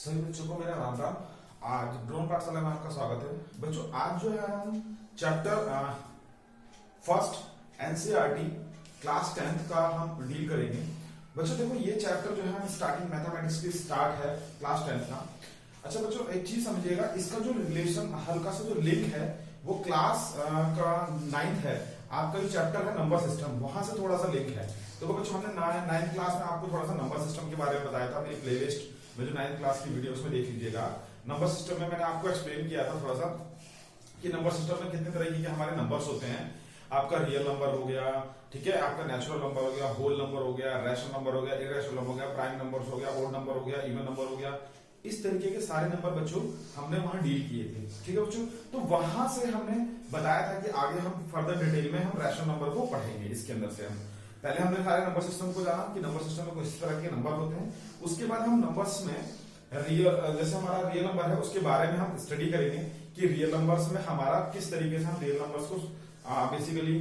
सभी बच्चों को मेरा राम राम। आज ड्रोन पाठशाला में आपका स्वागत है। बच्चों आज जो है हम chapter first NCERT class 10th का हम डील करेंगे। बच्चों देखो ये चैप्टर जो है स्टार्टिंग मैथमेटिक्स की स्टार्ट है क्लास 10th का। अच्छा बच्चों एक चीज समझिएगा, इसका जो रिलेशन हल्का सा जो लिंक है वो क्लास का 9th है। आपका जो चैप्टर है नंबर सिस्टम, वहां से थोड़ा सा लिंक है। तो बच्चों हमने 9th क्लास में आपको थोड़ा सा नंबर सिस्टम के बारे में बताया था। मेरी प्लेलिस्ट में जो 9th क्लास की वीडियोस में देख लीजिएगा। नंबर सिस्टम में मैंने आपको एक्सप्लेन किया था थोड़ा सा कि नंबर सिस्टम में कितने तरह के हमारे नंबर्स होते हैं। आपका रियल नंबर हो गया, ठीक है, आपका नेचुरल नंबर हो गया, होल नंबर हो गया, रैशनल नंबर हो गया, इरेशनल नंबर हो गया, प्राइम नंबर्स हो गया, ओड नंबर हो गया, इवन नंबर हो गया। इस तरीके के सारे नंबर बच्चों हमने वहां डील किए थे। ठीक है बच्चों, तो वहां से हमने बताया था कि आगे हम फर्दर डिटेल में हम रैशनल नंबर को पढ़ेंगे। इसके अंदर से हम पहले हमने सारे नंबर सिस्टम को जाना कि नंबर सिस्टम में किस तरह के नंबर होते हैं। उसके बाद हम नंबर्स में रियल, जैसे हमारा रियल नंबर है उसके बारे में हम स्टडी करेंगे कि रियल नंबर्स में हमारा किस तरीके से हम रियल नंबर्स को बेसिकली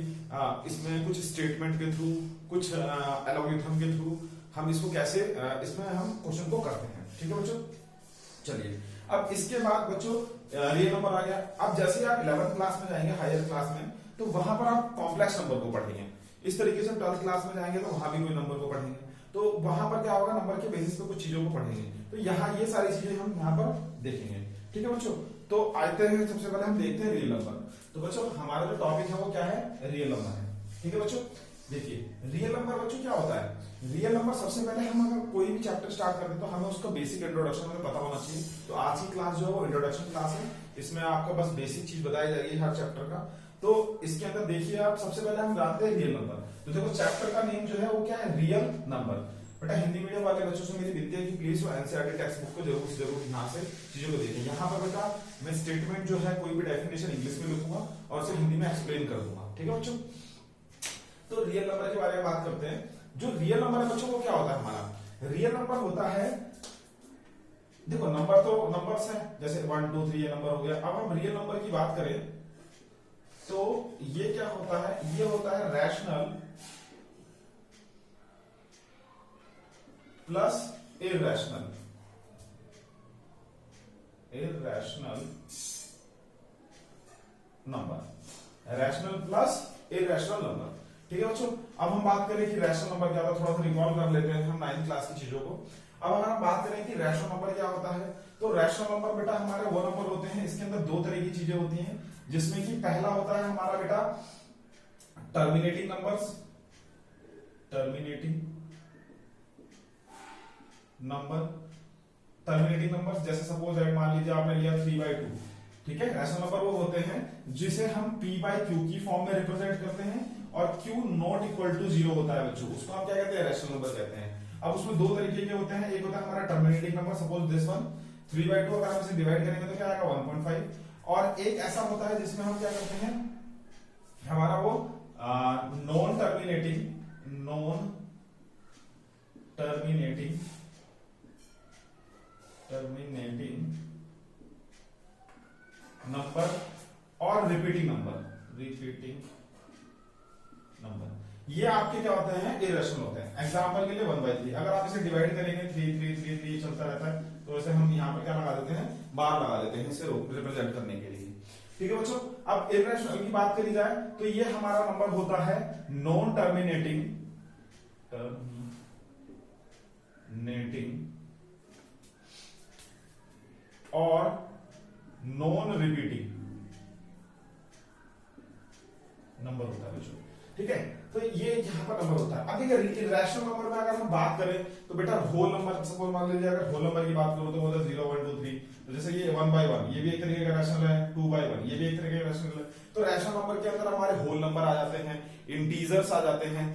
इसमें कुछ स्टेटमेंट के थ्रू, कुछ एल्गोरिथम के थ्रू हम इसको कैसे इसमें हम क्वेश्चन को करते हैं। ठीक है बच्चों, चलिए अब इसके बाद बच्चों रियल नंबर आ गया। अब जैसे आप 11th क्लास में जाएंगे, हायर क्लास में, तो वहां पर आप कॉम्प्लेक्स नंबर को पढ़ेंगे। इस तरीके से 12th क्लास में जाएंगे तो वहां भी कोई नंबर को पढ़ेंगे। तो वहां पर क्या होगा, नंबर के बेसिस पे कुछ चीजों को पढ़ेंगे। तो यहाँ ये सारी चीजें हम यहाँ पर देखेंगे। ठीक है बच्चों, तो आते हैं सबसे पहले हम देखते हैं रियल नंबर। तो बच्चों हमारा जो टॉपिक है वो क्या है, रियल नंबर है। ठीक है बच्चों, देखिए रियल नंबर बच्चों क्या होता है। रियल नंबर सबसे पहले हम अगर कोई भी चैप्टर स्टार्ट करते हैं तो हमें उसका बेसिक इंट्रोडक्शन हमें पता होना चाहिए। तो आज की क्लास जो है वो इंट्रोडक्शन क्लास है। इसमें आपको बस बेसिक चीज बताई जाएगी हर चैप्टर का। तो इसके अंदर देखिए आप, सबसे पहले हम जानते हैं रियल नंबर। तो देखो चैप्टर का नेम जो है वो क्या है, रियल नंबर। बेटा हिंदी मीडियम वाले बच्चों से मेरी विनती है कि प्लीज वो एनसीईआरटी टेक्स्ट बुक को जरूर यहाँ से चीजों को देखें। यहाँ पर बेटा मैं स्टेटमेंट जो है कोई भी डेफिनेशन इंग्लिश में लिखूंगा और उसे हिंदी में एक्सप्लेन कर दूंगा। ठीक है बच्चों, तो रियल नंबर के बारे में बात करते हैं। जो रियल नंबर है बच्चों वो क्या होता है, हमारा रियल नंबर होता है, देखो नंबर तो नंबर्स है, जैसे 1 2 3 ये नंबर हो गया। अब हम रियल नंबर की बात करें तो ये क्या होता है, ये होता है rational plus irrational number, rational plus irrational number. ठीक है बच्चों, अब हम बात करें कि रैशनल नंबर क्या होता है, थोड़ा सा रिकॉल कर लेते हैं हम 9th क्लास की चीजों को। अब अगर हम बात करें कि रैशनल नंबर क्या होता है, तो रैशनल नंबर बेटा हमारे वो नंबर होते हैं, इसके अंदर दो तरह की चीजें होती हैं, जिसमें कि पहला होता है हमारा बेटा टर्मिनेटिंग नंबर्स, टर्मिनेटिंग नंबर्स जैसे सपोज मान लीजिए आपने लिया 3/2। ठीक है, रैशनल नंबर वो होते हैं जिसे हम p/q की फॉर्म में रिप्रेजेंट करते हैं और q नॉट इक्वल टू 0 होता है बच्चों, उसको हम क्या कहते हैं, रैशनल नंबर कहते हैं। अब उसमें दो तरीके के होते हैं, एक होता है हमारा terminating number, suppose this one 3/2, अगर हम इसे डिवाइड करेंगे तो क्या आएगा 1.5। और एक ऐसा होता है जिसमें हम क्या करते हैं, हमारा वो नॉन टर्मिनेटिंग नंबर और रिपीटिंग नंबर, ये आपके क्या होते हैं, इरेशनल होते हैं। एग्जांपल के लिए 1/3, अगर आप इसे डिवाइड करेंगे 3 3 3 3 चलता रहता है, तो ऐसे हम यहाँ पर क्या लगा देते हैं, बार लगा देते हैं इसे रिप्रेजेंट करने के लिए। ठीक है बच्चों, अब इरेशनल की बात करी जाए तो ये हमारा नंबर होता है नॉन टर्मिनेटिंग और नॉन रिपीटिंग नंबर होता है बच्चों। ठीक है, तो ये यहाँ पर नंबर होता है। अब देखिए रैशनल नंबर में अगर हम बात करें तो बेटा होल नंबर, सपोज मान लीजिए अगर होल नंबर की बात करूं तो वो 0 1 2 3, तो जैसे ये 1/1 ये भी एक तरीके का रैशनल है, 2/1 ये भी एक तरीके का रैशनल है। तो रैशनल नंबर के अंदर हमारे होल नंबर आ जाते हैं, इंटीजर्स आ जाते हैं।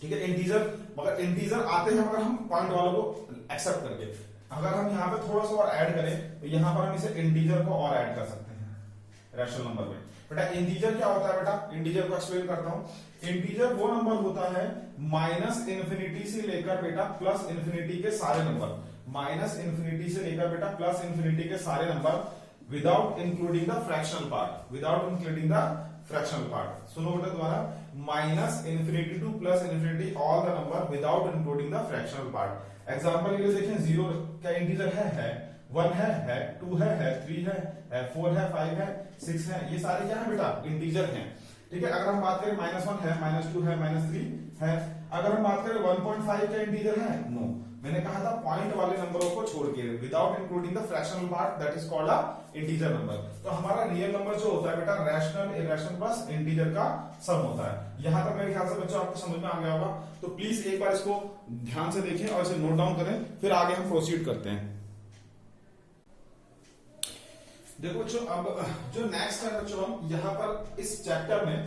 ठीक है, इंटीजर, मगर इंटीजर आते हैं मगर हम पॉइंट वालों को एक्सेप्ट करके। अगर हम यहाँ पे थोड़ा सा और ऐड करें तो यहाँ पर हम इसे इंटीजर को और ऐड कर सकते हैं रैशनल नंबर में। बेटा इंटीजर क्या होता है, बेटा इंटीजर को एक्सप्लेन करता हूं। इंटीजर वो नंबर होता है -∞ से लेकर बेटा +∞ के सारे नंबर, -∞ से लेकर बेटा +∞ के सारे number without including the fractional part, सुनो बेटा दोबारा, minus infinity two plus infinity all the number without including the fractional part. Example के लिए देखें, 0 का इंटीजर है 1 है 2 है 3 है 4 है 5 है 6 है, ये सारे क्या है बेटा इंटीजर हैं। ठीक है, अगर हम बात करें -1 है -2 है -3 है, अगर हम बात करें 1.5 का इंटीजर है, नो, मैंने कहा था पॉइंट वाले नंबरों को छोड़ के without including the fractional part, that is called a integer number. तो हमारा रियल नंबर जो होता है बेटा रैशनल इरैशनल प्लस इंटीजर का सम होता है। यहां तक मेरे ख्याल से बच्चों आपको समझ में आ गया होगा, तो प्लीज एक बार इसको ध्यान से देखें और इसे नोट डाउन करें, फिर आगे हम प्रोसीड करते हैं। देखो बच्चों, अब जो नेक्स्ट है बच्चों, हम यहाँ पर इस चैप्टर में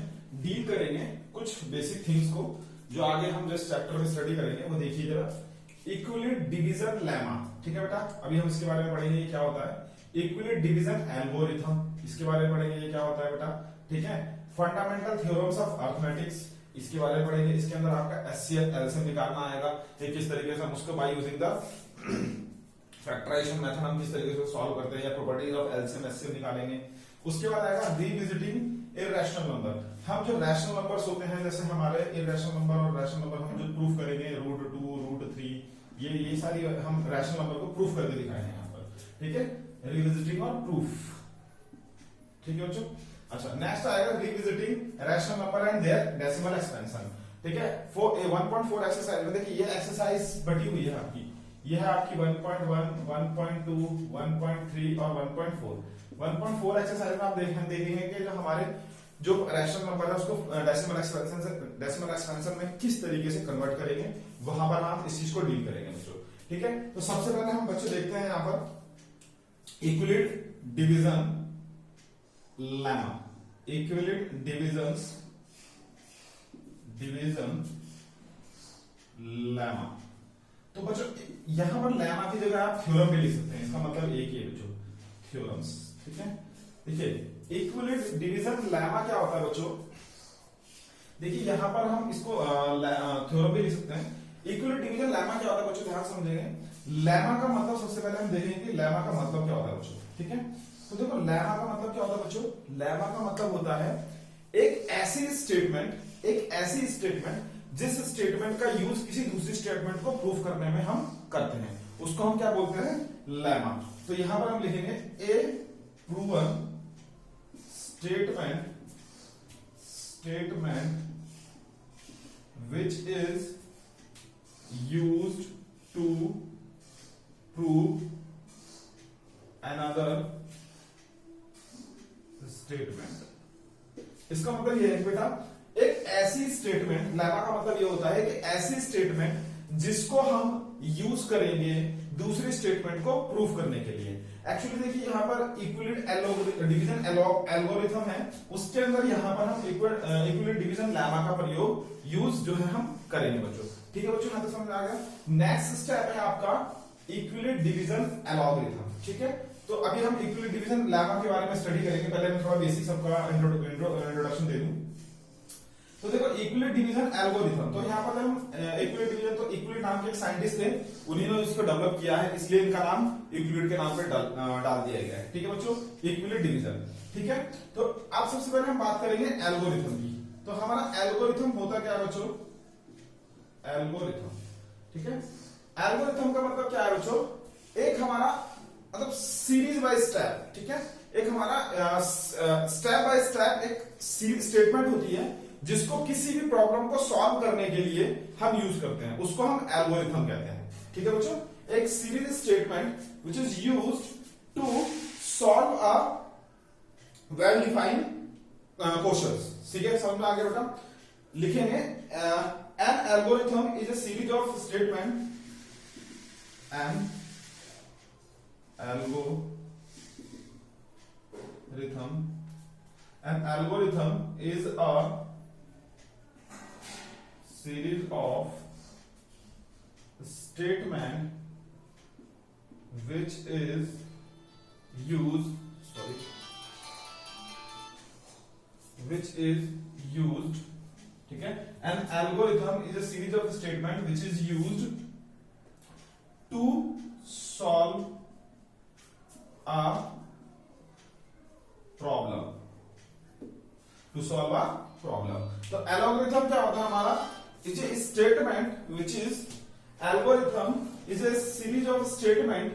डील करेंगे कुछ बेसिक थिंग्स को, जो आगे हम जिस चैप्टर में स्टडी करेंगे वो देखिए जरा, इक्विलिट डिवीजन लेमा। ठीक है बेटा, अभी हम इसके बारे में पढ़ेंगे ये क्या होता है। इक्विलिट डिवीजन एल्गोरिथम, इसके बारे में पढ़ेंगे ये क्या होता है बेटा। ठीक है, फंडामेंटल थ्योरम्स ऑफ अरिथमेटिक्स, इसके बारे में पढ़ेंगे। इसके अंदर आपका एचसीएफ एलसीएम निकालना आएगा, किस तरीके से हम उसको by using the factorisation method हम किस तरीके से सॉल्व करते हैं, या प्रॉपर्टीज ऑफ एलसीएम एचसीएफ निकालेंगे। उसके बाद आएगा रिविजिटिंग इररेशनल नंबर। हम जो रैशनल नंबर्स होते हैं, जैसे हमारे इररेशनल नंबर और रैशनल नंबर, हम जो प्रूफ करेंगे √2 √3, ये सारी हम रैशनल नंबर को प्रूफ करके दिखाएंगे यहाँ पर। ठीक है, रिविजिटिंग और प्रूफ। ठीक है बच्चों, अच्छा नेक्स्ट आएगा revisiting rational number and their decimal expansion. ठीक है, 1.4 एक्सरसाइज में देखिए ये एक्सरसाइज बटी हुई है आपकी, ये है आपकी 1.1 1.2 1.3 और 1.4। 1.4 एक्सरसाइज में आप देखेंगे कि जो हमारे जो रैशनल नंबर है उसको डेसिमल एक्सपेंशन में किस तरीके से कन्वर्ट करेंगे, वहां पर हम इस चीज को डील करेंगे बच्चों। ठीक है, तो सबसे पहले हम बच्चों देखते हैं यहाँ पर इक्विलिट division lemma. Euclid division lemma, तो बच्चों यहां पर लेमा की जगह आप थ्योरम भी लिख सकते हैं, इसका मतलब एक ही है बच्चों, थ्योरम्स। ठीक है, देखिए इक्विलिट डिवीजन लेमा क्या होता है बच्चों, देखिए यहां पर हम इसको थ्योरम भी लिख सकते हैं। इक्विलिट डिवीजन लेमा क्या होता है बच्चों, ध्यान समझेंगे। लेमा का मतलब सबसे पहले हम देखेंगे कि लेमा का मतलब क्या होता है बच्चों। ठीक है, तो देखो लेमा का मतलब क्या होता है बच्चों, लेमा का मतलब होता है एक ऐसी स्टेटमेंट जिस स्टेटमेंट का यूज किसी दूसरी स्टेटमेंट को प्रूफ करने में हम करते हैं, उसको हम क्या बोलते हैं, लेमा। तो यहां पर हम लिखेंगे ए proven statement which is used to prove another statement। इसका मतलब यह है बेटा एक ऐसी स्टेटमेंट, लेमा का मतलब यह होता है कि ऐसी स्टेटमेंट जिसको हम यूज करेंगे दूसरी स्टेटमेंट को प्रूफ करने के लिए। एक्चुअली देखिए यहाँ पर इक्विलिट डिवीजन एल्गोरिथम है, उसके अंदर यहाँ पर हम इक्विलिट डिवीजन लेमा का प्रयोग यूज जो है हम करेंगे बच्चों। ठीक है बच्चों, यहाँ तक समझ आ गया। नेक्स्ट स्टेप है आपका इक्विलिट डिवीजन एल्गोरिथम। ठीक है, तो अभी हम इक्विलिट डिवीजन लेमा के बारे में स्टडी करेंगे। पहले मैं थोड़ा बेसिक सबका इंट्रोडक्शन दे दूं। तो देखो इक्विलिट डिवीजन एल्गोरिथम, तो यहाँ पर हम इक्विलिट डिवीजन, तो इक्विलिट नाम के एक साइंटिस्ट थे, उन्हीं ने इसको डेवलप किया है, इसलिए इनका नाम इक्विलिट के नाम पे डाल दिया गया है। ठीक है बच्चों, इक्विलिट डिवीजन। ठीक है, तो अब सबसे पहले हम बात करेंगे एल्गोरिथम की। तो हमारा एल्गोरिथम होता क्या है बच्चों, एल्गोरिथम। ठीक है, एल्गोरिथम का मतलब क्या है बच्चों, एक हमारा मतलब सीरीज बाय स्टेप। ठीक है, एक हमारा स्टेप बाय स्टेप एक स्टेटमेंट होती है जिसको किसी भी प्रॉब्लम को सॉल्व करने के लिए हम यूज करते हैं, उसको हम एल्गोरिथम कहते हैं। ठीक है बच्चों, एक series statement which is used to solve a well defined questions. ठीक है, समझ में आ गया बेटा। लिखेंगे an algorithm is a series of statement, an algorithm is a series of statement which is used ठीक है, an algorithm is a series of statement which is used to solve a problem, to solve a problem. तो algorithm क्या होता है हमारा, is a statement which is, algorithm is a series of statement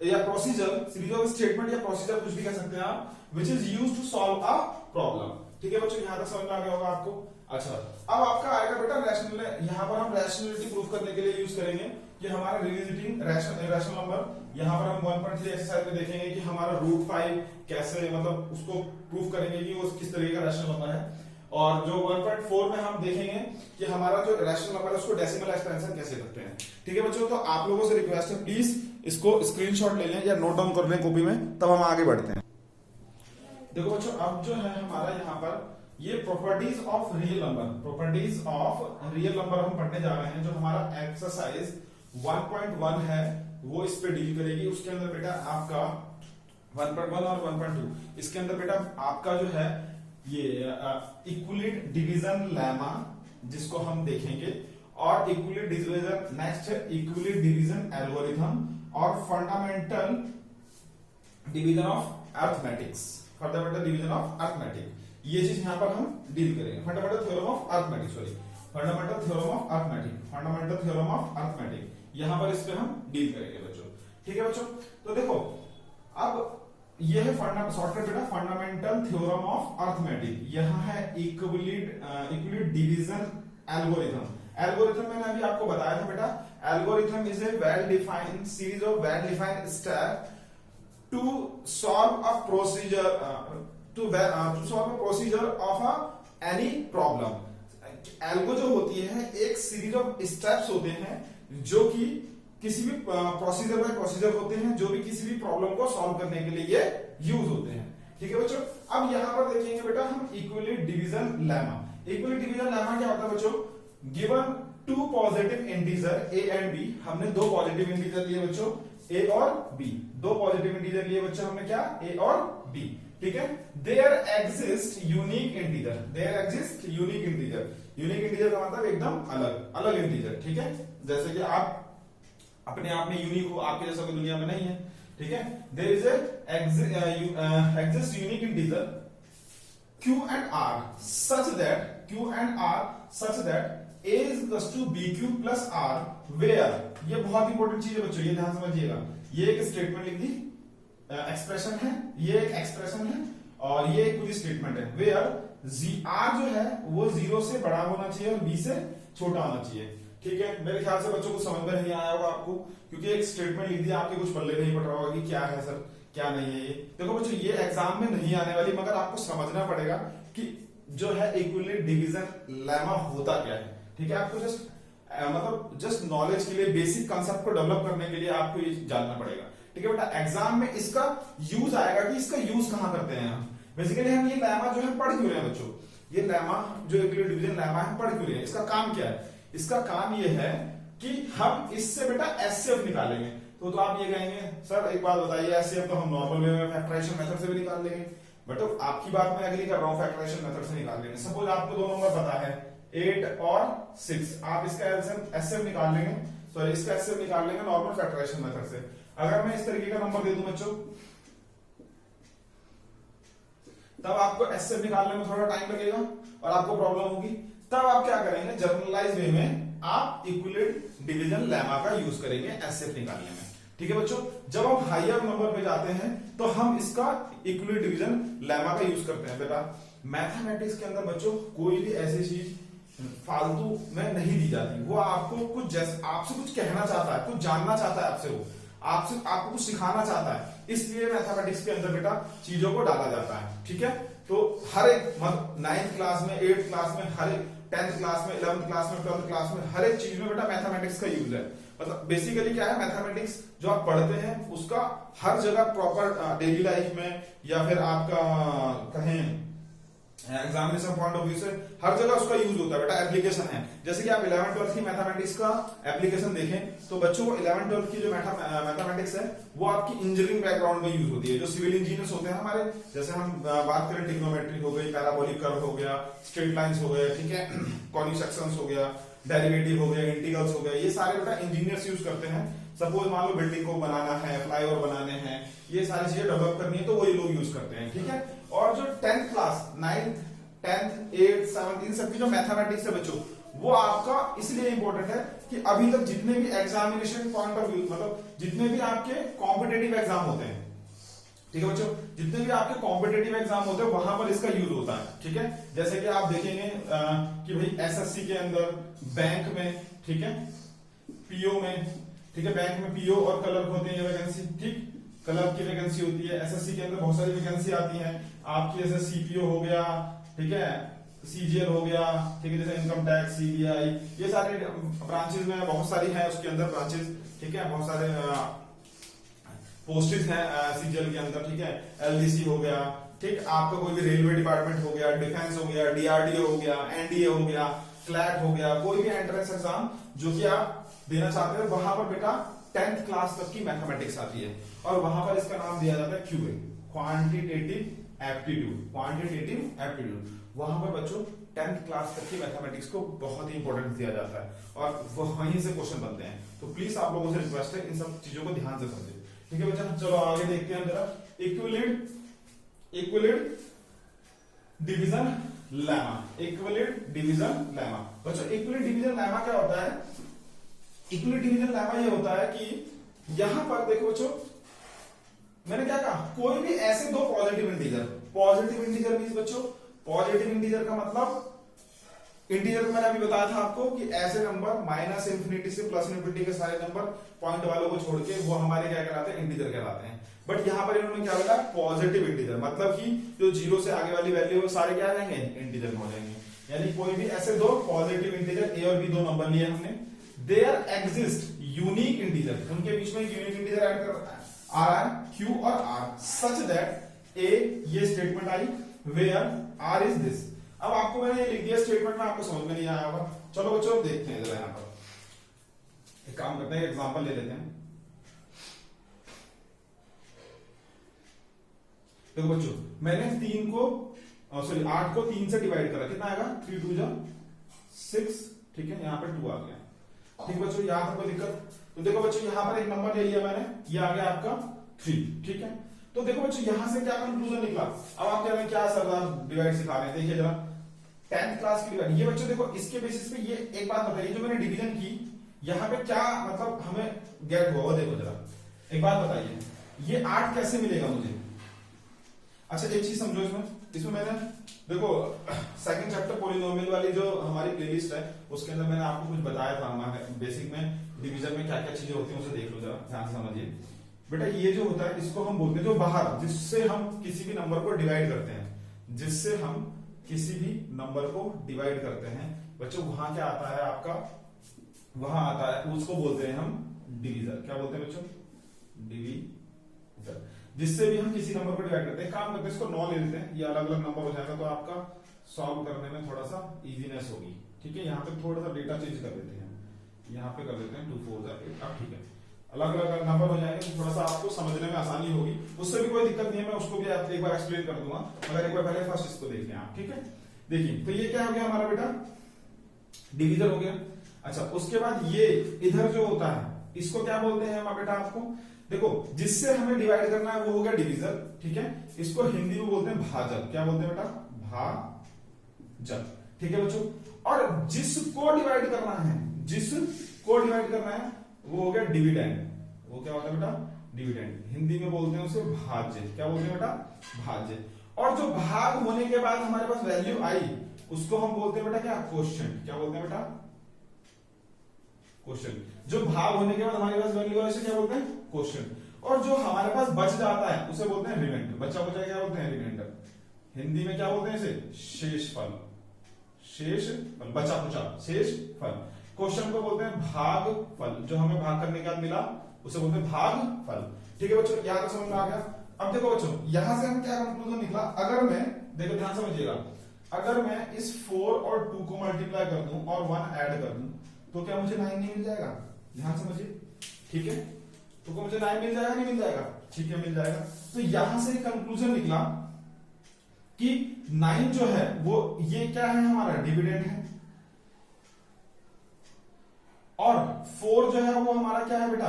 या procedure, series of statement या procedure कुछ भी कह सकते हैं आप, which is used to solve a problem. ठीक है बच्चों, यहां तक समझ में आ गया होगा आपको। अच्छा, अब आपका आएगा बेटा रैशनल, यहां पर हम रैशनलिटी प्रूफ करने के लिए यूज करेंगे कि हमारा रिविजिटिंग रैशनल नंबर, यहां पर हम 1.3 एक्सरसाइज में देखेंगे कि हमारा √5 कैसे, मतलब उसको प्रूफ करेंगे कि वो किस तरीके का रैशनल नंबर है। और जो 1.4 में हम देखेंगे कि हमारा जो रैशनल नंबर है उसको डेसिमल एक्सपेंशन कैसे करते हैं। ठीक है बच्चों, तो आप लोगों से रिक्वेस्ट है प्लीज इसको स्क्रीनशॉट ले लें या नोट डाउन कर लें कॉपी में, तब हम आगे बढ़ते हैं। देखो बच्चों, अब जो है हमारा यहाँ पर ये properties of real number, properties of real number हम पढ़ने जा रहे हैं। जो हमारा एक्सरसाइज 1.1 है वो इस पे डील करेगी। उसके अंदर बेटा आपका 1.1 और 1.2, इसके अंदर बेटा आपका जो है ये इक्विलिट डिवीजन लेमा जिसको हम देखेंगे, और इक्विलिट डिवीजन, नेक्स्ट है इक्विलिट डिवीजन एल्गोरिथम, और fundamental division of arithmetics, fundamental division of arithmetic, ये चीज यहां पर हम डील करेंगे। Fundamental theorem of arithmetic, sorry fundamental theorem of arithmetic, fundamental theorem of arithmetic, यहां पर इस पे हम डील करेंगे बच्चों। ठीक है बच्चों, तो देखो अब ये है शॉर्टकट बेटा फंडामेंटल थ्योरम ऑफ अरिथमेटिक, यहां है इक्विलिट डिवीजन एल्गोरिथम। एल्गोरिथम मैंने अभी आपको बताया था बेटा, algorithm is a well defined series of well defined step to solve a procedure, to solve a procedure of any problem। Algo जो होती है एक सीरीज ऑफ स्टेप्स होते हैं जो कि किसी भी प्रोसीजर बाय प्रोसीजर होते हैं, जो भी किसी भी प्रॉब्लम को सॉल्व करने के लिए ये यूज होते हैं। ठीक है बच्चों, अब यहां पर देखेंगे बेटा हम Euclid division lemma. Euclid division lemma क्या होता है बच्चों, given two positive integer a and b, हमने दो पॉजिटिव इंटीजर लिए बच्चों ए और बी, दो पॉजिटिव इंटीजर लिए बच्चों हमने क्या, ए और बी। ठीक है, there exist unique integer, there exist unique integer, unique integer का मतलब एकदम अलग अलग इंटीजर। ठीक है, जैसे कि आप अपने आप में यूनिक हो, आपके जैसा कोई दुनिया में नहीं है। ठीक है, there is exist unique integer Q and R such that A is equals to BQ plus R where, ये बहुत इंपॉर्टेंट चीज है बच्चों, ये ध्यान समझिएगा। ये एक स्टेटमेंट लिख दी, एक्सप्रेशन है, ये एक एक्सप्रेशन है और ये एक पूरी स्टेटमेंट है। वेयर R जो है वो 0 से बड़ा होना चाहिए और B से छोटा होना चाहिए। ठीक है, मेरे ख्याल से बच्चों को समझ में नहीं आया होगा आपको, क्योंकि एक स्टेटमेंट लिख दिया, आपके कुछ पल्ले नहीं पड़ रहा होगा कि क्या है सर क्या नहीं है। ये देखो बच्चों, ये एग्जाम में नहीं आने वाली, मगर आपको समझना पड़ेगा कि जो है इक्विलिट डिवीजन लेमा होता क्या है। ठीक है, आपको जस्ट नॉलेज के लिए, बेसिक कंसेप्ट को डेवलप करने के लिए आपको ये जानना पड़ेगा। ठीक है बेटा, एग्जाम में इसका यूज आएगा कि इसका यूज कहां करते हैं हम। बेसिकली हम ये लेमा जो है पढ़ क्यों रहे हैं बच्चों, ये लेमा जो इक्विलिट डिवीजन लेमा है पढ़ क्यों रहे हैं, इसका काम क्या है। इसका काम ये है कि हम इससे बेटा एचसीएफ निकालेंगे। तो आप ये कहेंगे सर एक बात बताइए, एचसीएफ तो हम नॉर्मल वे में फैक्टराइजेशन मेथड से भी निकाल लेंगे, बट तो आपकी बात मैं अग्री कर रहा हूं, फैक्टराइजेशन मेथड से निकाल लेंगे। सपोज आपको दो नंबर पता है 8 और 6, आप इसका एचसीएफ निकाल लेंगे, सॉरी इसका एचसीएफ निकाल लेंगे नॉर्मल फैक्टराइजेशन मेथड से। अगर मैं इस तरीके का नंबर दे दूं बच्चों, तब आपको एचसीएफ निकालने में थोड़ा टाइम लगेगा और आपको प्रॉब्लम होगी। तब आप क्या करेंगे, जनरलाइज वे में आप इक्विलिट डिवीजन लेमा का यूज करेंगे एचसीएफ निकालने में। ठीक है बच्चों, जब हम हायर नंबर पे जाते हैं तो हम इसका इक्विलिट डिवीजन लेमा का यूज करते हैं। बेटा मैथमेटिक्स के अंदर बच्चों कोई भी ऐसी चीज फालतू में नहीं दी जाती, वो आपको कुछ आपसे कुछ कहना चाहता है, कुछ जानना चाहता है आपसे, वो आपको कुछ सिखाना चाहता है, इसलिए मैथमेटिक्स के अंदर बेटा चीजों को डाला जाता है। ठीक है, तो हर एक 9th क्लास में, 8th क्लास में, हर एक 10th क्लास में, 11th क्लास में, 12th क्लास में, हर एक चीज में बेटा मैथमेटिक्स का यूज है। मतलब बेसिकली क्या है, मैथमेटिक्स जो आप पढ़ते हैं उसका हर जगह प्रॉपर डेली लाइफ में या फिर आपका कहें एग्जामिनेशन पॉइंट ऑफ व्यू से हर जगह उसका यूज होता है बेटा, एप्लीकेशन है। जैसे कि आप 11th 12th की मैथमेटिक्स का एप्लीकेशन देखें तो बच्चों को 11th 12th की जो मैथमेटिक्स है वो आपकी इंजीनियरिंग बैकग्राउंड में यूज होती है। जो सिविल इंजीनियर्स होते हैं हमारे, जैसे हम बात करें ट्रिग्नोमेट्री हो गई, पैराबोलिक कर्व हो गया, स्ट्रेट लाइंस हो गए, ठीक है, कॉनिक सेक्शंस हो गया, डेरिवेटिव हो गया, इंटीग्रल्स हो गया, ये सारे बेटा इंजीनियर्स यूज करते हैं। सपोज मान लो बिल्डिंग को बनाना है, फ्लाईओवर बनाने हैं, ये सारी चीजें डेवलप करनी है तो वो ये लोग यूज करते हैं। ठीक है, और जो 10th class 9th 10th 8th 7th इन सबकी जो मैथमेटिक्स है बच्चों, वो आपका इसलिए इंपॉर्टेंट है कि अभी तक जितने भी एग्जामिनेशन पॉइंट ऑफ व्यू, मतलब जितने भी आपके कॉम्पिटेटिव एग्जाम होते हैं, ठीक है बच्चों, जितने भी आपके कॉम्पिटेटिव एग्जाम होते हैं वहां पर इसका यूज होता है। ठीक है, जैसे कि आप देखेंगे कि भाई एसएससी के अंदर, बैंक में, ठीक है, पीओ में, ठीक है, बैंक में पीओ और क्लर्क होते हैं, ये वैकेंसी, ठीक, क्लर्क की वैकेंसी होती है। एसएससी के अंदर बहुत सारी वैकेंसी आती है आपकी, जैसे सीपीओ हो गया, ठीक है, सीजीएल हो गया, ठीक है, जैसे इनकम टैक्स, सीबीआई, ये सारे ब्रांचेस में बहुत सारी है, उसके अंदर ब्रांचेस, ठीक है, बहुत सारे पोस्टेज हैं सीजीएल के अंदर, ठीक है, एलडीसी हो गया, ठीक, आपका कोई भी रेलवे डिपार्टमेंट हो गया, डिफेंस हो गया, डीआरडीओ हो गया, एनडीए हो गया, क्लैट हो गया, कोई भी एंट्रेंस एग्जाम जो कि आप देना चाहते हैं, वहां पर बेटा 10th क्लास तक की मैथमेटिक्स आती है, और वहां पर इसका नाम दिया जाता है QA, quantitative aptitude, quantitative aptitude. वहां पर बच्चों 10th क्लास तक की मैथमेटिक्स को बहुत ही इंपॉर्टेंस दिया जाता है, और वहीं से क्वेश्चन बनते हैं। तो प्लीज आप लोगों से रिक्वेस्ट है इन सब चीजों को ध्यान से समझे। ठीक है बच्चा, चलो आगे देखते हैं जरा। इक्विलिड डिवीजन लेमा, इक्विलिड डिवीजन लेमा। बच्चों इक्विलिड डिवीजन लेमा क्या होता है? इक्विलिड डिवीजन लेमा ये होता है कि यहां पर देखो बच्चों, मैंने क्या कहा, कोई भी ऐसे दो positive integer, positive integer means बच्चों, पॉजिटिव इंटीजर का मतलब, इंटीजर मैंने अभी बताया था आपको कि ऐसे नंबर माइनस इंफिनिटी से प्लस इंफिनिटी के सारे नंबर पॉइंट वालों को छोड़ के वो हमारे क्या कहलाते हैं, इंटीजर कहलाते हैं। बट यहां पर इन्होंने क्या बोला, पॉजिटिव इंटीजर, मतलब कि जो जीरो से आगे वाली वैल्यू है वो सारे क्या आ जाएंगे, इंटीजर हो जाएंगे। यानी कोई भी ऐसे दो पॉजिटिव इंटीजर ए और बी, दो नंबर लिए हमने, देयर एग्जिस्ट यूनिक इंटीजर, उनके बीच में यूनिक इंटीजर ऐड कर आ रहा है क्यू और आर, सच दैट ए, ये statement I, where r is this. अब आपको मैंने ये लिख दिया स्टेटमेंट में, आपको समझ में नहीं आया होगा। चलो बच्चों देखते हैं जरा, यहां पर एक काम करते हैं, एग्जांपल ले लेते हैं। देखो बच्चों, मैंने 3 को सॉरी 8 को 3 से डिवाइड करा, कितना आएगा, 3 2 जा 6, ठीक है, यहां पर 2 आ गया। ठीक है बच्चों, यहां पर कोई दिक्कत? तो देखो बच्चों, यहां पर एक नंबर ले लिया मैंने, ये आ गया आपका 3, ठीक है। तो देखो बच्चों, यहां से क्या कंक्लूजन निकला? अब आप कह रहे हैं क्या सरदार डिवाइड सिखा रहे हैं, देखिए जरा 10th क्लास की डिवाइड। ये बच्चों देखो, इसके बेसिस पे ये एक बात बताइए, जो मैंने डिवीजन की, यहां पे क्या मतलब हमें गेट हुआ, देखो जरा एक बात बताइए, ये 8 कैसे मिलेगा मुझे? अच्छा एक चीज समझो, इसमें मैंने देखो सेकंड चैप्टर पॉलिनोमियल वाली जो हमारी प्लेलिस्ट है, उसके अंदर मैंने आपको कुछ बताया था, हमारे बेसिक में डिवीजन में क्या क्या चीजें होती हैं, उसे देख लो जरा, ध्यान से समझिए बेटा। ये जो होता है, इसको हम बोलते हैं जो बाहर, जिससे हम किसी भी नंबर को डिवाइड करते हैं, जिससे हम किसी भी नंबर को डिवाइड करते हैं बच्चों, वहां क्या आता है आपका, वहां आता है, उसको बोलते हैं हम डिवीजर। क्या बोलते हैं बच्चों? डिवीजर। जिससे भी हम किसी नंबर को डिवाइड करते हैं, काम करते हैं, इसको 9 ले लेते हैं, ये अलग अलग नंबर हो जाएगा, तो आपका सॉल्व करने में थोड़ा सा इजीनेस होगी। ठीक है, यहाँ पे थोड़ा सा डेटा चेंज कर देते हैं, यहाँ पे कर देते हैं 2 4 8। अब ठीक है, अलग अलग नंबर हो जाएंगे, तो थोड़ा सा आपको समझने में आसानी होगी, उससे भी कोई दिक्कत नहीं है, मैं उसको भी एक बार एक्सप्लेन कर दूंगा, मगर एक बार पहले फर्स्ट इसको देख लें आप। ठीक है, देखिए, तो ये क्या हो गया हमारा बेटा, डिवीजर हो गया। अच्छा, उसके बाद ये इधर जो होता है, इसको क्या बोलते हैं हमारा बेटा? आपको देखो, जिससे हमें डिवाइड करना है वो हो गया डिवीजर, ठीक है। इसको हिंदी में बोलते हैं भाजक। क्या बोलते हैं बेटा? भाजक। ठीक है बच्चों, और जिसको डिवाइड करना है, जिसको डिवाइड करना है वो हो गया डिविडेंड। वो क्या होता है बेटा? डिविडेंड। हिंदी में बोलते हैं उसे भाज्य। क्या बोलते हैं बेटा? भाज्य। और जो भाग होने के बाद हमारे पास वैल्यू आई, उसको हम बोलते हैं बेटा क्या? क्वोशिएंट। क्या बोलते हैं बेटा? क्वोशिएंट। जो भाग होने के बाद हमारे पास वैल्यू आई, उसे क्या बोलते हैं? क्वोशिएंट। और जो हमारे पास बच जाता है उसे बोलते हैं रिमाइंडर। बच्चा बचा क्या बोलते हैं? रिमाइंडर। हिंदी में क्या बोलते हैं इसे? शेषफल। शेषफल, बचा कुचा, शेषफल। क्वेश्चन को बोलते हैं भागफल। जो हमें भाग करने के बाद मिला उसे बोलते हैं भागफल। ठीक है बच्चों, यहां तक समझ में आ गया? अब देखो बच्चों, यहां से हम क्या कंक्लूजन निकला? अगर मैं, देखो ध्यान समझिएगा, अगर मैं इस 4 और 2 को मल्टीप्लाई कर दूं और 1 ऐड कर दूं, तो क्या मुझे 9 नहीं मिल जाएगा? ध्यान समझिए, ठीक है। तो मुझे 9 मिल जाएगा, नहीं मिल जाएगा? ठीक है, मिल जाएगा। तो यहां से कंक्लूजन निकला कि 9 जो है वो ये क्या है? हमारा डिविडेंड है। और 4 जो है वो हमारा क्या है बेटा?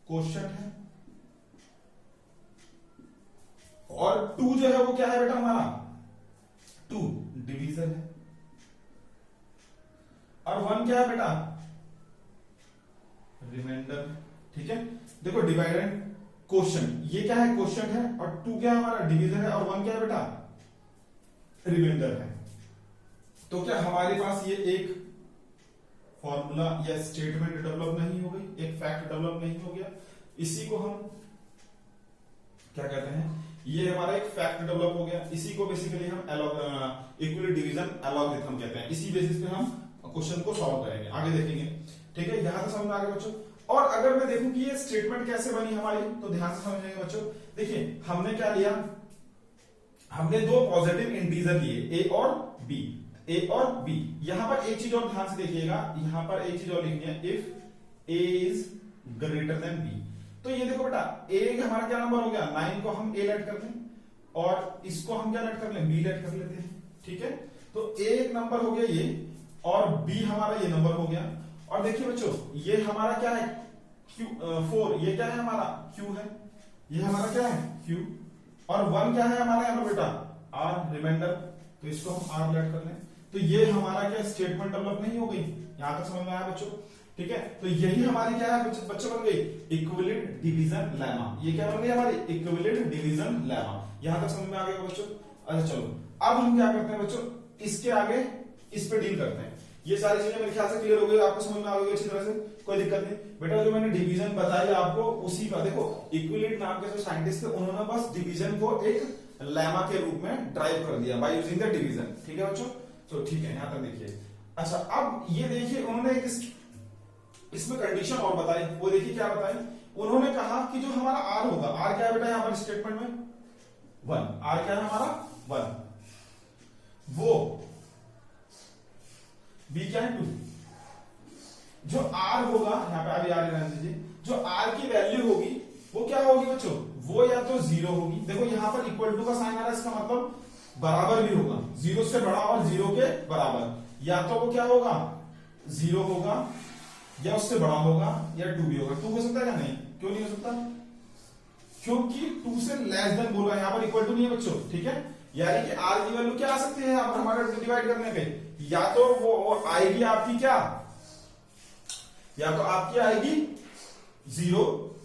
क्वोशिएंट है। और 2 जो है वो क्या है बेटा? हमारा 2 डिवीजन है, और 1 क्या है बेटा, रिमाइंडर। ठीक है, देखो डिवाइडेड क्वोशंट, ये क्या है, क्वोशंट है, और 2 क्या है हमारा, डिवीजन है, और 1 क्या है बेटा, रिमाइंडर है। तो क्या हमारे पास ये एक फॉर्मूला या स्टेटमेंट डेवलप नहीं हो गई, एक फैक्ट डेवलप नहीं हो गया, इसी को हम क्या कहते हैं, ये हमारा एक फैक्ट डेवलप हो गया, इसी को बेसिकली हम इक्वली डिवीजन एलॉगरिथम कहते हैं। इसी बेसिस पे हम क्वेश्चन को सॉल्व करेंगे, आगे देखेंगे। ठीक है, यहां तक समझ में आ गया बच्चों। और अगर मैं देखूं कि ये स्टेटमेंट कैसे बनी हमारी, तो ध्यान से समझेंगे बच्चों। देखिए हमने क्या लिया, हमने दो पॉजिटिव इंटीजर लिए, ए और बी, ए और बी। यहां पर एक चीज और ध्यान से देखिएगा, यहां पर एक चीज और लिखनी है, if a is greater than b. तो ये देखो बेटा, ए हमारा क्या नंबर हो गया, 9 को हम ए लेट कर लें, और इसको हम क्या लेट कर लें, बी लेट कर लेते हैं। ठीक है, तो ए एक नंबर हो गया ये, और बी हमारा ये नंबर हो गया। और देखिए बच्चों, ये हमारा क्या है, क्यू 4, ये क्या है हमारा, क्यू है, ये हमारा क्या है, क्यू, और 1 क्या है हमारा यहाँ पर बेटा, आर, रिमाइंडर। तो इसको हम आर लेट कर लें, तो ये हमारा क्या स्टेटमेंट डेवलप नहीं हो गई, यहां तक समझ में आया बच्चों। ठीक है, तो यही हमारी क्या है बच्चों, बन गई इक्विवेलेंट डिवीजन लेमा। ये क्या बन गई हमारी, इक्विवेलेंट डिवीजन लेमा। यहां तक समझ में आ गया बच्चों। अच्छा चलो, अब हम क्या करते हैं बच्चों, इसके आगे इस पे डील करते हैं। ये सारी चीजें मेरे ख्याल से क्लियर हो गई, आपको समझ में आ गई अच्छी तरह से, कोई दिक्कत नहीं बेटा। जो मैंने डिवीजन बताई आपको, उसी का देखो, इक्विवेलेंट नाम के जो साइंटिस्ट थे, उन्होंने बस डिवीजन को एक लेमा के रूप में ड्राइव कर दिया बाय यूजिंग द डिवीजन। ठीक है बच्चों, तो ठीक है, यहां तक देखिए। अच्छा, अब ये देखिए उन्होंने इसमें कंडीशन और बताई, वो देखिए क्या बताई। उन्होंने कहा कि जो हमारा आर होगा, आर क्या है बेटा यहां पर स्टेटमेंट में, 1, आर क्या है हमारा 1, वो बी क्या है 2। जो आर होगा यहां पे, अभी आर रहने दीजिए, जो आर की वैल्यू होगी वो क्या होगी बच्चों, वो या तो 0 होगी। देखो यहां पर इक्वल टू का साइन आ रहा है, इसका मतलब बराबर भी होगा, 0 से बड़ा और 0 के बराबर। या तो वो क्या होगा, 0 होगा, या उससे बड़ा होगा, या 2 भी होगा। 2 हो सकता है या नहीं, क्यों नहीं हो सकता, क्योंकि 2 से लेस देन बोला, यहां पर इक्वल टू नहीं है बच्चों। ठीक है, यानी कि आर की वैल्यू क्या आ सकती है यहां पर हमारे डिवाइड करने पे, या तो वो आएगी आपकी क्या, या तो आपकी आएगी 0,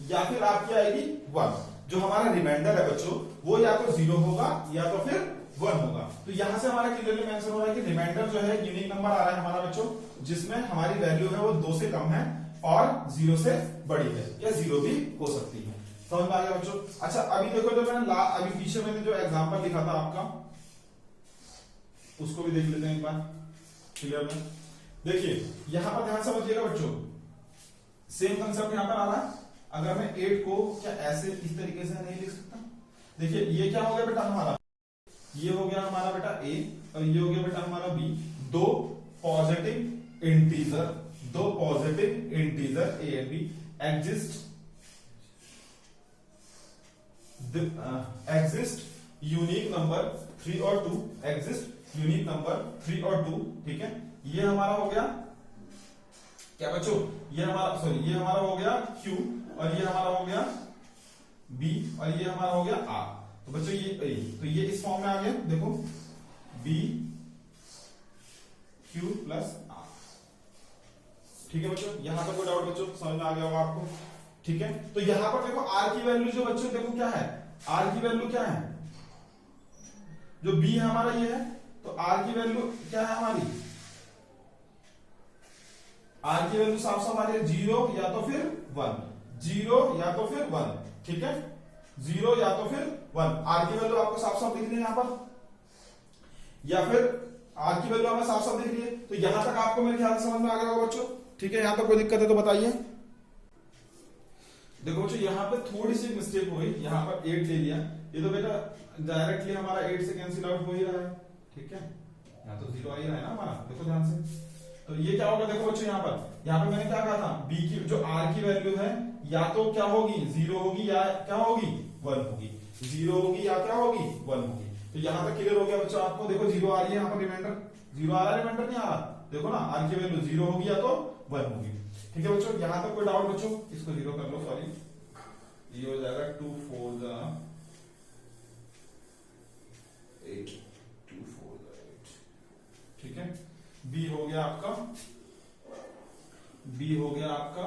या फिर आपकी आएगी 1। जो हमारा रिमाइंडर है बच्चों, वो या तो 0 होगा या तो फिर 1 होगा। तो यहां से हमारा क्लियरली मेंशन हो रहा है कि रिमाइंडर जो है यूनिक नंबर आ रहा है हमारा बच्चों, जिसमें हमारी वैल्यू है वो 2 से कम है और 0 से बड़ी है, या 0 भी हो सकती है। समझ में आ गया बच्चों। अच्छा, अभी देखो, जो मैंने अभी पीछे मैंने जो एग्जांपल लिखा था आपका, उसको भी देख लेते हैं एक बार क्लियर में। देखिए यहां पर ध्यान समझिएगा बच्चों, सेम कंसेप्ट यहां पर आ रहा है। अगर मैं 8 को क्या ऐसे इस तरीके से नहीं लिख सकता, देखिए ये क्या हो गया बेटा हमारा, ये हो गया हमारा बेटा ए, और ये हो गया बेटा हमारा बी। दो positive integer a and be exist unique number 3 और 2, एग्जिस्ट यूनिक नंबर 3 और 2। ठीक है, ये हमारा हो गया क्या बच्चों, ये हमारा हो गया Q, और ये हमारा हो गया B, और ये हमारा हो गया R। तो बच्चों ये इस फॉर्म में आ गया, देखो B Q प्लस R। ठीक है बच्चों, यहां तक कोई डाउट बच्चों, समझ में आ गया होगा आपको। ठीक है, तो यहां पर देखो R की वैल्यू जो बच्चों देखो क्या है, R की वैल्यू क्या है, जो B है हमारा ये है, तो R की वैल्यू क्या है हमारी, आर की वैल्यू साफ साफ आ रही है 0 या तो फिर 1, 0 या तो फिर 1। ठीक है, 0 या तो फिर 1, आर की वैल्यू आपको साफ साफ दिख रही है यहां पर, या फिर आर की वैल्यू हमें साफ साफ दिख रही है। तो यहां तक आपको मेरे ख्याल से समझ में आ गया होगा बच्चों। ठीक है, यहां तक कोई दिक्कत है तो बताइए। देखो बच्चों, यहां पे थोड़ी सी मिस्टेक हो गई, यहां पर 8 ले लिया, ये तो बेटा डायरेक्टली हमारा 8 से कैंसिल आउट हो ही रहा है। ठीक है, यहां तो 0 आ ही रहा है ना हमारा, देखो ध्यान से। तो ये क्या होगा, देखो बच्चों यहां पर मैंने क्या कहा था, बी की जो आर की वैल्यू है या तो क्या होगी, 0 होगी या क्या होगी, 1 होगी, 0 होगी या क्या होगी, 1 होगी। तो यहां तक क्लियर हो गया बच्चों आपको। देखो 0 आ रही है यहां पर, रिमाइंडर 0 आ रहा है, रिमाइंडर नहीं आ रहा, देखो ना, आर की वैल्यू 0 होगी या तो 1 होगी। ठीक है बच्चों, यहां तक कोई डाउट बच्चों, इसको 0 कर लो, सॉरी, ये हो जाएगा 2 4 8 2 4 ठीक है, b हो गया आपका, b हो गया आपका,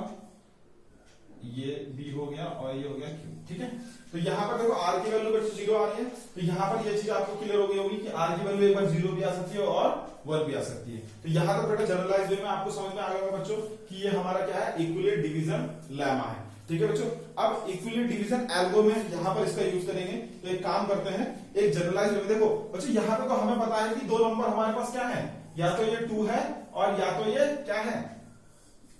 ये b हो गया और ये हो गया q। ठीक है, तो यहां पर देखो r की वैल्यू बच्चों 0 आ रही है, तो यहां पर ये चीज आपको क्लियर हो गई होगी कि r की वैल्यू एक बार 0 भी आ सकती है और 1 भी आ सकती है। तो यहां तक बेटा जनरलाइज वे में आपको समझ में आ गया बच्चों कि ये हमारा क्या है, इक्विलेट डिवीजन लेमा है। ठीक है बच्चों, अब इक्विलेट डिवीजन एल्गो में यहां पर इसका यूज करेंगे। तो एक काम करते हैं, एक जनरलाइज वे में देखो बच्चों, यहां पे तो हमें पता है कि दो नंबर हमारे पास क्या है, या तो ये 2 है और या तो ये क्या है,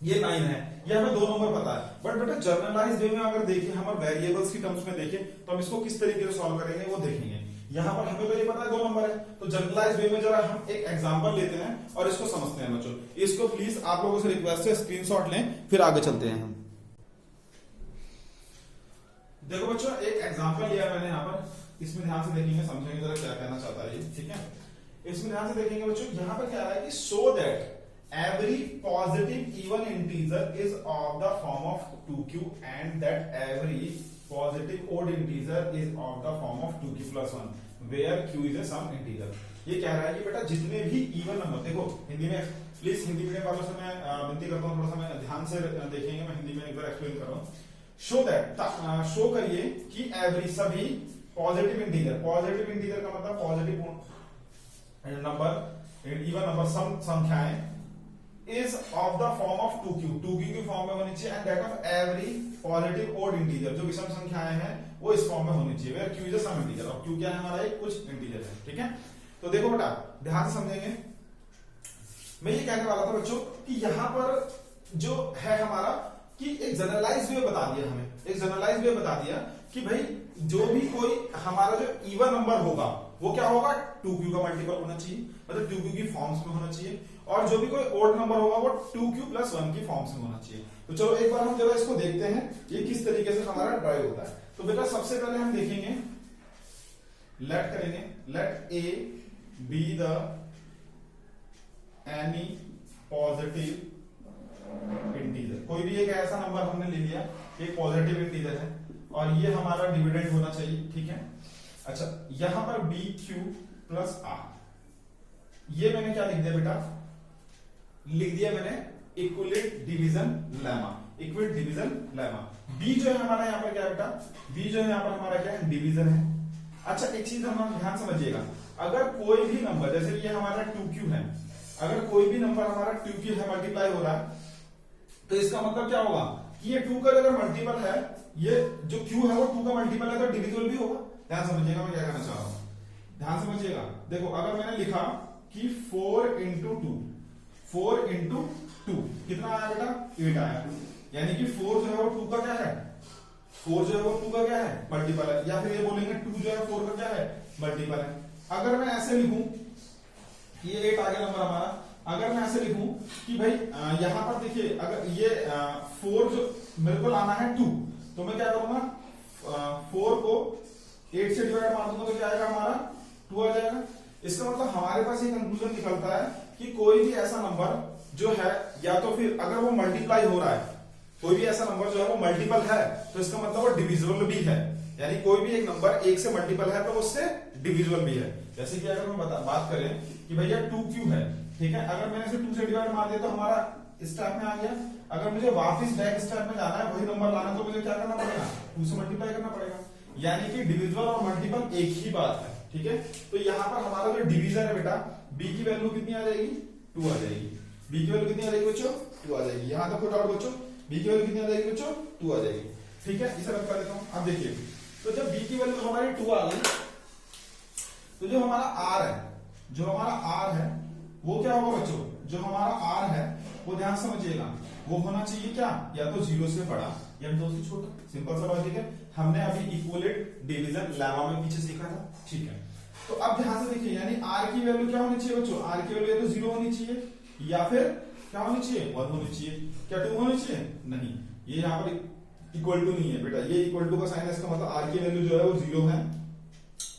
ये 9 है। ये हमें दो नंबर पता है, बट बेटा जनरलाइज वे में अगर देखें, हम वेरिएबल्स की टर्म्स में देखें तो हम इसको किस तरीके से सॉल्व करेंगे वो देखेंगे। यहां पर हमें तो ये पता है दो नंबर है, तो जनरलाइज वे में जरा हम एक एग्जांपल लेते हैं और इसको समझते हैं बच्चों। इसको प्लीज आप लोगों से रिक्वेस्ट है स्क्रीनशॉट लें, फिर आगे चलते हैं हम। देखो बच्चों, एक एग्जांपल लिया मैंने यहाँ पर, इसमें ध्यान से देखेंगे, समझेंगे जरा क्या कहना चाहता है ये। ठीक है, इसमें ध्यान से देखेंगे बच्चों, यहाँ पर क्या है कि so that every positive even integer is of the form of 2q and that every positive odd integer is of the form of 2q plus 1 where q is a sum integer। ये कह रहा है कि बेटा जितने भी even number, देखो हिंदी में प्लीज, हिंदी मीडियम वालों से मैं विनती करता हूँ थोड़ा सा मैं ध्यान से देखेंगे, मैं हिंदी में एक बार एक्सप्लेन कर रहा हूँ। शो दैट, शो करिए कि एवरी सभी पॉजिटिव इंटीजर, पॉजिटिव इंटीजर का मतलब पॉजिटिव नंबर, इवन नंबर, सम संख्याएं is of the form of 2q, 2q की फॉर्म में होनी चाहिए, and that of every positive odd integer, जो विषम संख्याएं हैं वो इस फॉर्म में होनी चाहिए, where q is a sum integer, और q क्या है हमारा, एक कुछ इंटीजर है। ठीक है, तो देखो बेटा ध्यान से समझेंगे, मैं ये कहने वाला था बच्चों कि यहां पर जो है हमारा कि एक जनरलाइज वे बता दिया हमें, एक जनरलाइज वे बता दिया कि भाई जो भी कोई हमारा जो इवन नंबर होगा वो क्या होगा, 2q का मल्टीपल होना चाहिए, मतलब 2q की फॉर्म्स में होना चाहिए, और जो भी कोई ओड नंबर होगा वो 2q प्लस 1 की फॉर्म्स में होना चाहिए। तो चलो एक बार हम जरा इसको देखते हैं ये किस तरीके से हमारा ड्राइव होता है। तो बेटा सबसे पहले हम देखेंगे, लेट करेंगे, let a be the any positive integer, कोई भी एक ऐसा नंबर हमने ले लिया, एक पॉजिटिव इंटीजर है और ये हमारा डिविडेंड होना चाहिए। ठीक है, अच्छा यहां पर बी क्यू प्लस आर, ये मैंने क्या लिख दिया बेटा, लिख दिया मैंने Euclid division lemma, Euclid division lemma. B जो है हमारा यहाँ पर क्या है बेटा, बी जो है यहाँ पर हमारा क्या है, डिवीजन है। अच्छा एक चीज हम ध्यान समझिएगा, अगर कोई भी नंबर, जैसे कि ये हमारा 2q है, अगर कोई भी नंबर हमारा 2q है मल्टीप्लाई हो रहा है, तो इसका मतलब क्या होगा कि ये 2 का अगर मल्टीपल है, ये जो q है वो 2 का मल्टीपल है, तो डिविजिबल भी होगा। ध्यान समझिएगा मैं क्या कहना चाह रहा हूं, ध्यान समझिएगा। देखो अगर मैंने लिखा कि 4 इंटू 2, 4 इंटू 2 कितना आया बेटा, 8 आया, यानी कि 4 जो है वो 2 का क्या है, 4 जो है वो 2 का क्या है, मल्टीपल है, या फिर ये बोलेंगे 2 जो है 4 का क्या है, मल्टीपल है। अगर मैं ऐसे लिखूं, ये 8 आ गया नंबर हमारा, अगर मैं ऐसे लिखूं कि भाई यहां पर देखिए, अगर ये 4 जो मेरे को लाना है 2, तो मैं क्या करूंगा, 4 को 8 से डिवाइड मार दूंगा तो क्या आएगा हमारा, 2 आ जाएगा। इसका मतलब हमारे पास ये कंक्लूजन निकलता है कि कोई भी ऐसा नंबर जो है, या तो फिर अगर वो मल्टीप्लाई हो रहा है, कोई भी ऐसा नंबर जो है वो मल्टीपल है, तो इसका मतलब वो डिविजिबल भी है, यानी कोई भी एक नंबर 1 से मल्टीपल है तो उससे डिविजिबल भी है। जैसे कि अगर मैं बात करें कि भैया 2q है, ठीक है, अगर मैंने इसे 2 से डिवाइड मार दिया तो हमारा स्टेप में आ गया। अगर मुझे वापस बैक स्टेप में जाना है, वही नंबर लाना है, तो मुझे क्या करना पड़ेगा, 2 से मल्टीप्लाई करना पड़ेगा, यानी कि डिविजिबल और मल्टीपल एक ही बात है। ठीक है, तो यहां पर हमारा जो डिवीजन है बेटा, b की वैल्यू कितनी आ जाएगी, 2 आ जाएगी, b की वैल्यू कितनी आ जाएगी बच्चों, 2 आ जाएगी। यहां तक कोई डाउट बच्चों, b की वैल्यू कितनी आ जाएगी बच्चों, 2 आ जाएगी। ठीक है, इसे रख देता हूं। अब देखिए, तो जब b की वैल्यू हमारी 2 आ गई, तो जो हमारा r है, जो हमारा r है वो क्या होगा बच्चों, जो हमारा r है वो ध्यान समझिएगा, वो होना चाहिए क्या, या तो 0 से बड़ा या 2 से छोटा। सिंपल सा लॉजिक है, हमने अभी इक्विलेट डिवीजन लेमा में पीछे सीखा था। ठीक है, तो अब ध्यान से देखिए, यानी r की वैल्यू क्या होनी चाहिए बच्चों, r की वैल्यू या तो 0 होनी चाहिए या फिर क्या होनी चाहिए, 1 होनी चाहिए। क्या 2 होनी चाहिए, नहीं, ये यहाँ पर इक्वल टू नहीं है बेटा, ये इक्वल टू का साइन है, इसका मतलब r की वैल्यू जो है वो 0 है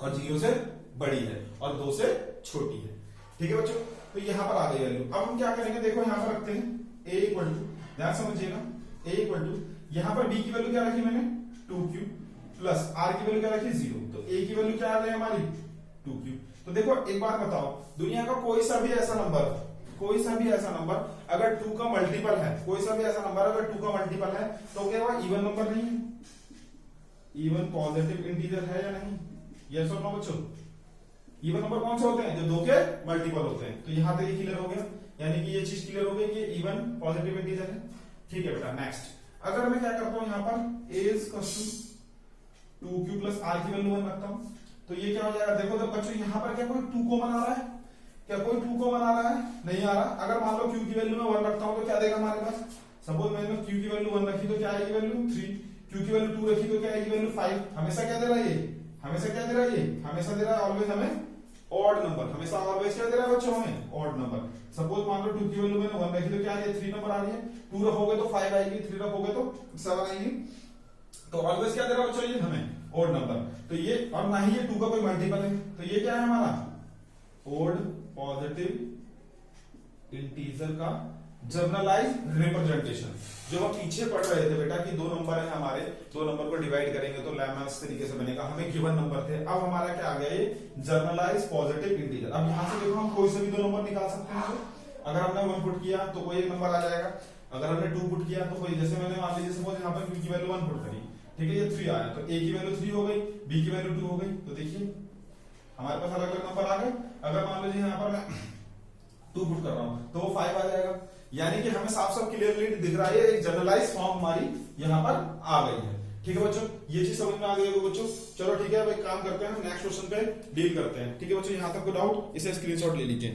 और 0 से बड़ी है और 2 से छोटी है। ठीक है बच्चों, तो यहां पर आ गई वैल्यू। अब हम क्या करेंगे, देखो यहां पर रखते हैं a इक्वल टू, ध्यान समझिएगा, a इक्वल टू, यहां पर b की वैल्यू क्या रखी मैंने, 2q प्लस r की वैल्यू क्या रखी, 0, तो a की वैल्यू क्या आ गई हमारी, 2q। तो देखो एक बात बताओ, दुनिया का कोई सा भी ऐसा नंबर अगर 2 का मल्टीपल है, कोई सा भी ऐसा नंबर अगर 2 का मल्टीपल है तो क्या वो इवन नंबर नहीं है? इवन पॉजिटिव इंटीजर है या नहीं? यस और नो बच्चों? इवन नंबर कौन से होते हैं? जो 2 के मल्टीपल होते हैं। तो यहां तक ये क्लियर हो गया, यानी कि ये चीज क्लियर हो गई कि इवन पॉजिटिव इंटीजर है। ठीक है बेटा, नेक्स्ट अगर मैं क्या करता हूं, यहां पर a is equals to 2q plus r की वैल्यू 1 रखता हूं, तो ये क्या हो जाएगा? देखो तो बच्चों यहां पर क्या कोई 2 कॉमन आ रहा है? क्या कोई 2 कॉमन आ रहा है? नहीं आ रहा। अगर मान लो q की वैल्यू में 1 रखता हूं तो क्या देगा हमारे पास? सपोज मैंने q की वैल्यू 1 रखी तो क्या आएगी वैल्यू? 3। q की वैल्यू 2 रखी तो क्या आएगी वैल्यू? 5। हमेशा क्या दे रहा है ये? हमेशा क्या दे रहा है ये? हमेशा दे रहा है ऑलवेज हमें ऑड नंबर। हमेशा ऑलवेज क्या दे रहा है बच्चों? हमें ऑड नंबर। सपोज मान लो 2 की वैल्यू मैंने 1 रखी तो क्या आ रही है? 3 नंबर आ रही है। 2 रखोगे तो 5 आएगी, 3 रखोगे तो 7 आएगी। तो ऑलवेज क्या दे रहा है बच्चों? ये हमें ऑड नंबर। तो ये, और ना ही ये 2 का कोई मल्टीपल है, तो ये क्या है हमारा? ऑड पॉजिटिव इंटीजर का जनरलाइज रिप्रेजेंटेशन। जो हम पीछे पढ़ रहे थे बेटा कि 2 नंबर है हमारे, 2 नंबर को डिवाइड करेंगे तो लेमा इस तरीके से बनेगा, हमें गिवन नंबर थे। अब हमारा क्या आ गया? ये जनरलाइज पॉजिटिव इंटीजर। अब यहां से देखो हम कोई से भी 2 नंबर निकाल सकते हैं। अगर हमने 1 पुट किया तो कोई एक नंबर आ जाएगा, अगर हमने 2 पुट किया तो कोई, जैसे मैंने मान लीजिए सपोज यहाँ पर q की वैल्यू 1 पुट करी, ठीक है, ये 3 आया तो a की वैल्यू 3 हो गई, b की वैल्यू 2 हो गई। तो देखिए हमारे पास अलग अलग नंबर आ गए। अगर मान लीजिए यहाँ पर मैं 2 पुट कर रहा हूं तो वो 5 आ जाएगा। यानी कि हमें साफ साफ क्लियरली दिख रहा है एक जनरलाइज फॉर्म हमारी यहाँ पर आ गई है। ठीक है बच्चों, ये चीज समझ में आ गई होगी बच्चों। चलो ठीक है, अब एक काम करते हैं, नेक्स्ट क्वेश्चन पे डील करते हैं। ठीक है बच्चों, यहाँ तक कोई डाउट? इसे स्क्रीनशॉट ले लीजिए।